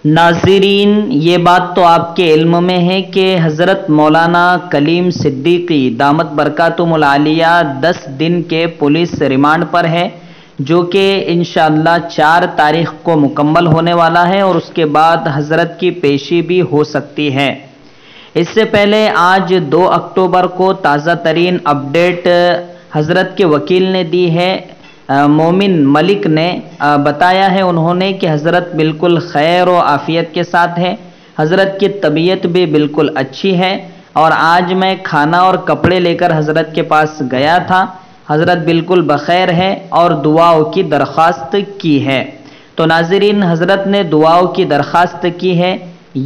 ناظرین، یہ بات تو آپ کے علم میں ہے کہ حضرت مولانا کلیم صدیقی دامت برکاتہم العالیہ 10 دن کے پولیس ریمانڈ پر ہے، جو کہ انشاءاللہ 4 تاریخ کو مکمل ہونے والا ہے اور اس کے بعد حضرت کی پیشی بھی ہو سکتی ہے۔ اس سے پہلے آج 2 اکتوبر کو تازہ ترین اپڈیٹ حضرت کے وکیل نے دی ہے۔ مومن ملک نے بتایا ہے انہوں نے کہ حضرت بالکل خیر و عافیت کے ساتھ ہے، حضرت کی طبیعت بھی بالکل اچھی ہے، اور آج میں کھانا اور کپڑے لے کر حضرت کے پاس گیا تھا، حضرت بالکل بخیر ہے اور دعاؤں کی درخواست کی ہے۔ تو ناظرین، حضرت نے دعاؤں کی درخواست کی ہے،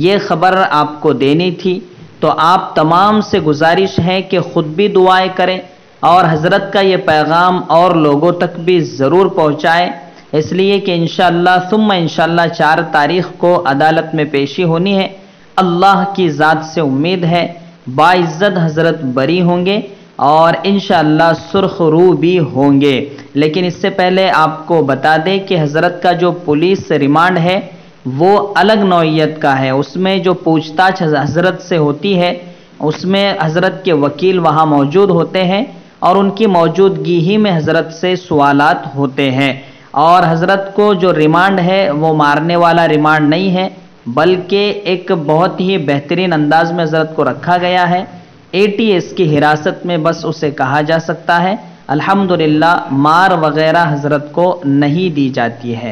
یہ خبر آپ کو دینی تھی۔ تو آپ تمام سے گزارش ہے کہ خود بھی دعائیں کریں اور حضرت کا یہ پیغام اور لوگوں تک بھی ضرور پہنچائیں، اس لیے کہ انشاءاللہ ثم انشاءاللہ 4 تاریخ کو عدالت میں پیشی ہونی ہے۔ اللہ کی ذات سے امید ہے باعزت حضرت بری ہوں گے اور انشاءاللہ سرخ رو بھی ہوں گے۔ لیکن اس سے پہلے آپ کو بتا دیں کہ حضرت کا جو پولیس ریمانڈ ہے وہ الگ نوعیت کا ہے، اس میں جو پوچھ تاچھ حضرت سے ہوتی ہے اس میں حضرت کے وکیل وہاں موجود ہوتے ہیں اور ان کی موجودگی ہی میں حضرت سے سوالات ہوتے ہیں، اور حضرت کو جو ریمانڈ ہے وہ مارنے والا ریمانڈ نہیں ہے، بلکہ ایک بہت ہی بہترین انداز میں حضرت کو رکھا گیا ہے۔ ATS کی حراست میں بس اسے کہا جا سکتا ہے، الحمدللہ مار وغیرہ حضرت کو نہیں دی جاتی ہے۔